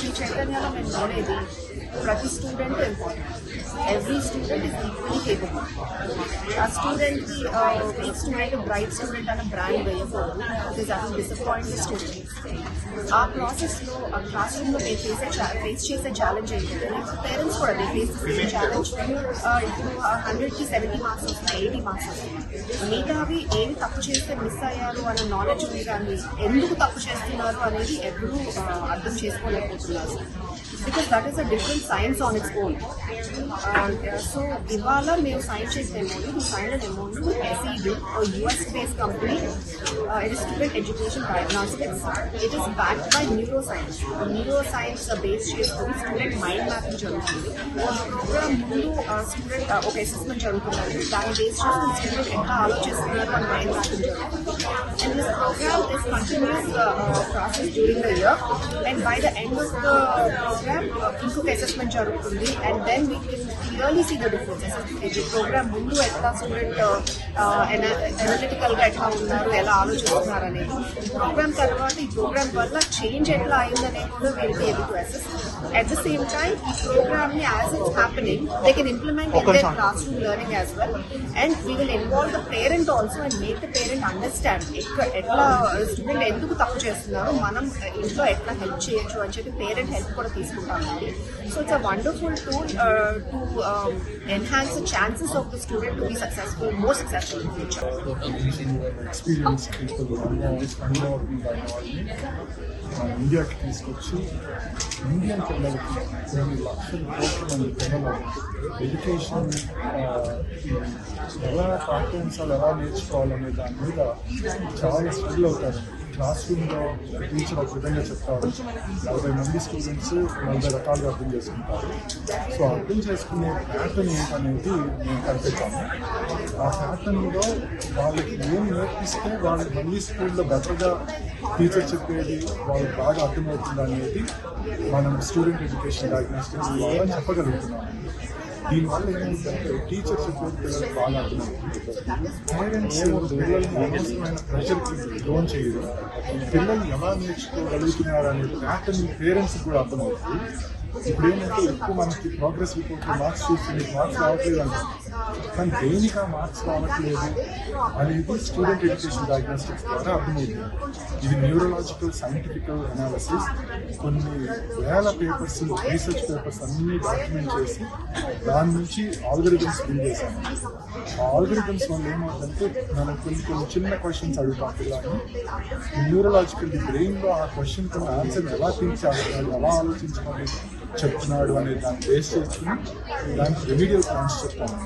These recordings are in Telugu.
శ్రీ చైతన్యలో మేము నోడేది ప్రతి student important. Every student is equally capable. ఆ స్టూడెంట్కి వీక్ స్టూడెంట్ బ్రైట్ స్టూడెంట్ అన్న బ్రాండ్ వేయకూడదు, బికాజ్ అది డిసప్పాయింట్ స్టూడెంట్. ఆ ప్రాసెస్లో ఆ క్లాస్ రూమ్లో ఫేస్ చేసే ఛాలెంజ్ ఏంటంటే పేరెంట్స్ కూడా ఫేస్ చేసే ఛాలెంజ్ ఇప్పుడు 100కి 70 మార్క్స్ వస్తున్నాయి, 80 మార్క్స్ వస్తున్నాయి. మిగతావి ఏమి తప్పు చేస్తే మిస్ అయ్యారు అన్న నాలెడ్జ్ ఉంది, కానీ ఎందుకు తప్పు చేస్తున్నారు అనేది ఎప్పుడూ అర్థం చేసుకోలేకపోతున్నారు. Because that is a different science on its own. So ఇవాళ మేము సైన్ చేసిన amount, we signed an MOU with SED, a US-based company. It is Student Education Diagnostics. It is backed by neuroscience. Neuroscience based చేసుకుని స్టూడెంట్ మైండ్ మ్యాపింగ్ జరుగుతుంది. ప్రోగ్రామ్ ముందు స్టూడెంట్ ఒక అసెస్మెంట్ జరుగుతున్నారు, దాన్ని బేస్ చేసుకుని స్టూడెంట్ ఎట్లా ఆలోచిస్తున్నారు అని మైండ్ మ్యాపింగ్ జరుగుతుంది. And this programme is continuous process during the year, and by the end of the programme ఇంకొక అసెస్మెంట్ జరుగుతుంది. And then we can clearly see the difference. ఈ ప్రోగ్రామ్ ముందు ఎట్లా స్టూడెంట్ అనలిటికల్గా ఎట్లా ఉన్నారు, ఎలా ఆలోచిస్తున్నారు అనేది, ప్రోగ్రామ్ తర్వాత ఈ ప్రోగ్రామ్ వల్ల చేంజ్ ఎట్లా అయిందనేది కూడా will be able to assess. At the same time, ఈ ప్రోగ్రామ్ ని as it's happening, they can implement in their classroom learning as well. And we will involve the parent also and make the parent understand ఎట్లా స్టూడెంట్ ఎందుకు తప్పు చేస్తున్నారు, మనం ఇంట్లో ఎట్లా హెల్ప్ చేయొచ్చు అని చెప్పి పేరెంట్ హెల్ప్ కూడా తీసుకుంటామండి. So it's a wonderful tool to enhance the chances of the student to be successful, more successful in the future. Experience people ఇండియాకి తీసుకొచ్చి ఇండియన్ పిల్లలకి కొన్ని లక్షల కోట్ల మంది పిల్లలు ఎడ్యుకేషన్ ఎలా పాఠ్యాంశాలు ఎలా నేర్చుకోవాలనే దాని మీద చాలా స్ట్రగుల్ అవుతారు. క్లాస్ రూమ్లో టీచర్ ఒక విధంగా చెప్తారు, 40 మంది స్టూడెంట్స్ 40 రకాలుగా అర్థం చేసుకుంటారు. సో అర్థం చేసుకునే ప్యాటర్న్ ఏంటనేది మేము కనిపెట్టాము. ఆ ప్యాటర్న్లో వాళ్ళకి ఏం నేర్పిస్తే వాళ్ళు మళ్ళీ స్కూల్లో బెటర్గా టీచర్ చెప్పేది వాళ్ళకి బాగా అర్థమవుతుంది అనేది మనం స్టూడెంట్ ఎడ్యుకేషన్ డయాగ్నోస్టిక్స్ ద్వారా చెప్పగలుగుతున్నాము. దీనివల్ల ఏమైందంటే టీచర్ చెప్పేది పిల్లలకు బాగా అర్థమవుతుంది. పేరెంట్స్ పిల్లల్ని అనవసరమైన ప్రెషర్కి లోన్ చేయరు. పిల్లలు ఎలా నేర్చుకోగలుగుతున్నారు అనే ప్యాటర్న్ పేరెంట్స్కి కూడా అర్థమవుతుంది. ఇప్పుడు ఏంటంటే ఎక్కువ మనకి ప్రోగ్రెస్ రిపోర్ట్లో మార్క్స్ చూస్తుంది, మార్క్స్ రావట్లేదు అంటారు, కానీ దేనికి ఆ మార్క్స్ రావట్లేదు అనేది స్టూడెంట్ ఎడ్యుకేషన్ డయాగ్నోస్టిక్స్ ద్వారా అర్థమవుతుంది. ఇది న్యూరలాజికల్ సైంటిఫికల్ అనాలిసిస్, కొన్ని వేల పేపర్స్ రీసెర్చ్ పేపర్స్ అన్నీ డాక్యుమెంట్ చేసి దాని నుంచి ఆల్గరిథమ్స్ బిల్డ్ చేశాము. ఆ ఆల్గరిథమ్స్ వల్ల ఏమవుతుందంటే మనం కొన్ని చిన్న క్వశ్చన్స్ అడుగుతాం పిల్లల్ని, న్యూరలాజికల్ బ్రెయిన్లో ఆ క్వశ్చన్ కొన్ని ఆన్సర్ ఎలా థింక్ చేస్తున్నాడు, ఎలా ఆలోచించమని చెప్తున్నాడు అనే దాన్ని బేస్ చేసుకుని దానికి రెమిడియల్ ప్లాన్స్ చెప్తాము.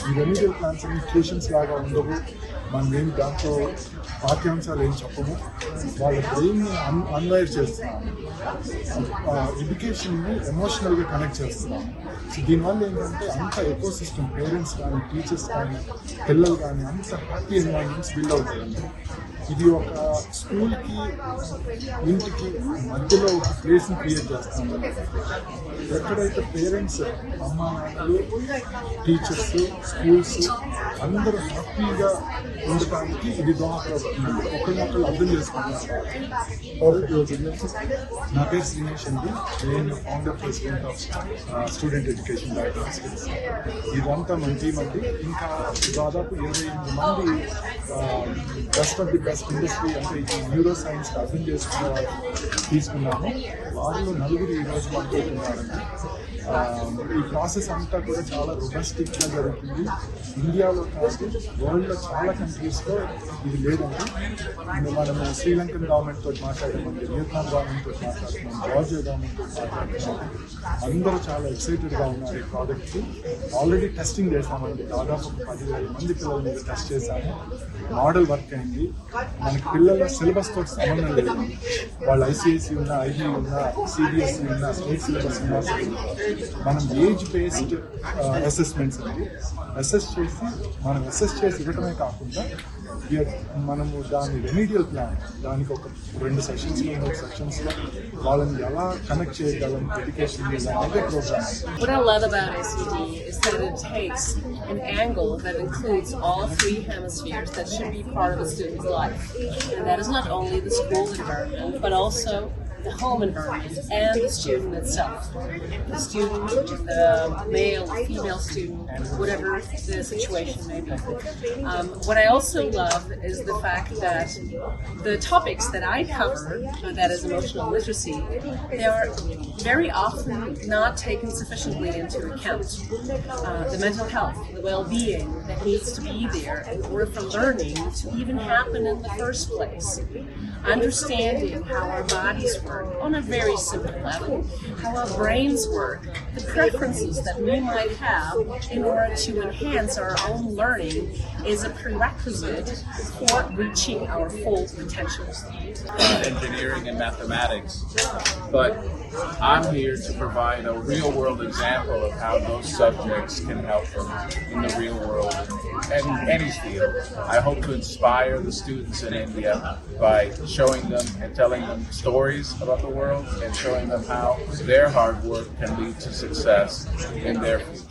ఈ రెమిడియల్ ప్లాన్స్ అన్ని ట్యూషన్స్ లాగా ఉండవు, మనం ఏమి దాంట్లో పాఠ్యాంశాలు ఏం చెప్పము, వాళ్ళ బ్రెయిన్ని అన్వైర్ చేస్తున్నాము, ఎడ్యుకేషన్ని ఎమోషనల్గా కనెక్ట్ చేస్తున్నాము. సో దీనివల్ల ఏంటంటే అంత ఎకో సిస్టమ్, పేరెంట్స్ కానీ టీచర్స్ కానీ పిల్లలు కానీ అంత హ్యాపీ ఎన్వైరన్మెంట్స్ బిల్డ్ అవుతాయండి. ఇది ఒక స్కూల్కి ఇంటికి మధ్యలో ఒక ప్లేస్ని క్రియేట్ చేస్తాము. ఎక్కడైతే పేరెంట్స్, అమ్మా నాన్నలు, టీచర్స్, స్కూల్స్ అందరూ హ్యాపీగా ఉండటానికి ఇది దోహదపడుతుంది. ఒకరినొకరు అర్థం చేసుకుంటున్నారు. నా పేరు శ్రీనేష్ అండి, నేను founder president of student education diagnostics. ఇదంతా మన టీం అండి. ఇంకా దాదాపు 28 మంది best of the best industry అంటే ఈ న్యూరో సైన్స్ అర్థం చేసుకునే వాళ్ళు తీసుకున్నాము. వారిలో 4 ఈరోజు మనతో ఉన్నారండి. ఈ ప్రాసెస్ అంతా కూడా చాలా రొబస్టిక్గా జరుగుతుంది. ఇండియాలో కాదు, వరల్డ్లో చాలా కంట్రీస్లో ఇది లేదండి. మనము శ్రీలంకన్ గవర్నమెంట్ తోటి మాట్లాడుతున్నాం, వియత్నాం గవర్నమెంట్ తోటి మాట్లాడుతున్నాం, జార్జియా గవర్నమెంట్ తోటి మాట్లాడుతున్నాం. అందరూ చాలా ఎక్సైటెడ్గా ఉన్నారు ఈ ప్రోడక్ట్కి. ఆల్రెడీ టెస్టింగ్ చేశామండి, దాదాపు 10,000 మంది పిల్లల మీద టెస్ట్ చేశాము. మోడల్ వర్క్ అయింది. మనకి పిల్లల సిలబస్ తోటి సంబంధం లేదు. వాళ్ళు ఐసీఎస్ఈ ఉన్నా, ఐబీ ఉన్నా, సిబిఎస్ఈ ఉన్నా, స్టేట్ సిలబస్ ఉన్నా సరే మనం ఏజ్ బేస్డ్ అసెస్మెంట్స్ అండి అసెస్ చేసి ఇవ్వటమే కాకుండా మనము దాని రెమిడియల్ ప్లాన్, దానికి ఒక 2 సెషన్స్లో 3 సెషన్స్లో వాళ్ళని ఎలా కనెక్ట్ చేయగలం ఎడ్యుకేషన్ మీద అనేది programme. What I love about SED is that it takes an angle that includes all 3 hemispheres that should be part of a student's life. And that is not only the school environment, but also the home environment, and the student itself. The student, the male or female student, whatever the situation may be. What I also love is the fact that the topics that I cover, that is emotional literacy, they are very often not taken sufficiently into account. The mental health, the well-being that needs to be there in order for learning to even happen in the first place. Understanding how our bodies work on a very simple level, how our brains work, the preferences that we might have in order to enhance our own learning is a prerequisite for reaching our full potential. Engineering and mathematics, but I'm here to provide a real-world example of how those subjects can help them in the real world and any field. I hope to inspire the students in India by showing them and telling them stories about the world and showing them how their hard work can lead to success in their future.